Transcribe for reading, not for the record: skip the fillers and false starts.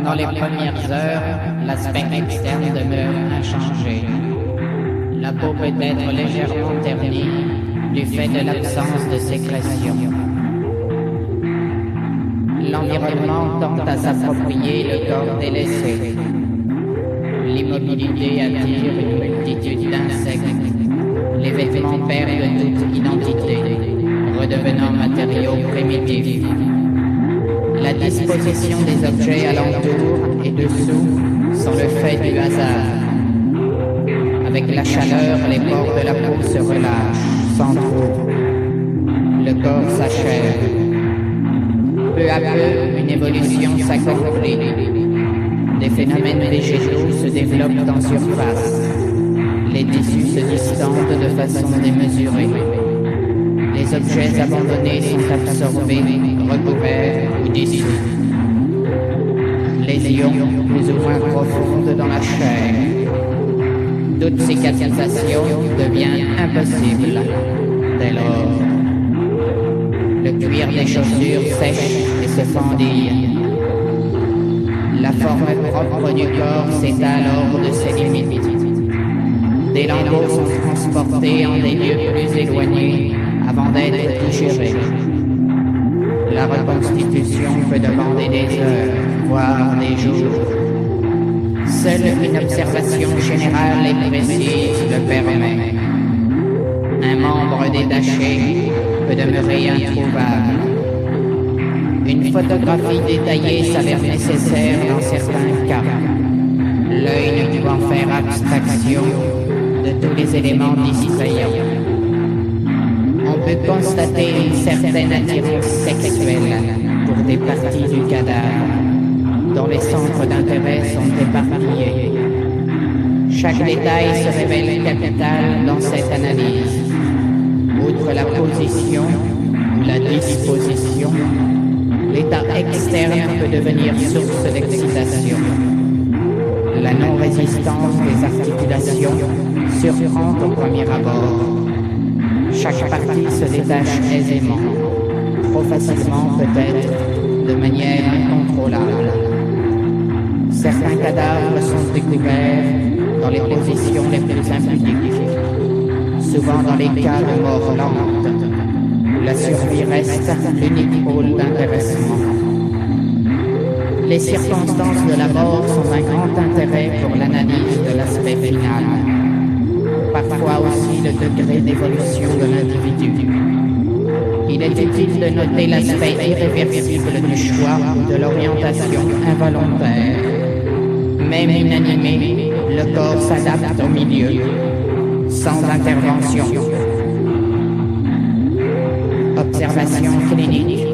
Pendant les premières heures, l'aspect externe demeure inchangé. La peau peut être légèrement ternie du fait de l'absence de sécrétion. L'environnement tend à s'approprier le corps délaissé. L'immobilité attire une multitude d'insectes. Les vêtements perdent toute identité, redevenant matériaux primitifs. La disposition des objets alentour et dessous sont le fait du hasard. Avec la chaleur, les pores de la peau se relâchent, s'entrouvent. Le corps s'achève. Peu à peu, une évolution s'accomplit. Des phénomènes végétaux se développent en surface. Les tissus se distendent de façon démesurée. Les objets abandonnés sont absorbés, recouverts ou dissous. Lésions plus ou moins profondes dans la chair. Toute cicatrisation devient impossible. Dès lors, le cuir des chaussures sèche et se fendille. La forme propre du corps s'étale hors de ses limites. Des lambeaux sont transportés en des lieux plus éloignés avant d'être digérés. La reconstitution peut demander des heures, voire des jours. Seule une observation générale et précise le permet. Un membre détaché peut demeurer introuvable. Une photographie détaillée s'avère nécessaire dans certains cas. L'œil ne pouvant faire abstraction de tous les éléments distrayants. On peut constater une certaine attirance sexuelle pour des parties du cadavre, dont les centres d'intérêt sont éparpillés. Chaque détail se révèle capital dans cette analyse. Outre la position ou la disposition, l'état externe peut devenir source d'excitation. La non-résistance des articulations surprend au premier abord. Chaque partie se détache aisément, trop facilement peut-être, de manière incontrôlable. Certains cadavres sont découverts dans les positions les plus impudiques, souvent dans les cas de mort lente, où la survie reste l'unique pôle d'intéressement. Les circonstances de la mort sont d'un grand intérêt pour l'analyse de l'aspect final, parfois aussi le degré d'évolution de l'individu. Il est utile de noter l'aspect irréversible du choix ou de l'orientation involontaire. Même inanimé, le corps s'adapte au milieu, sans intervention. Observation clinique.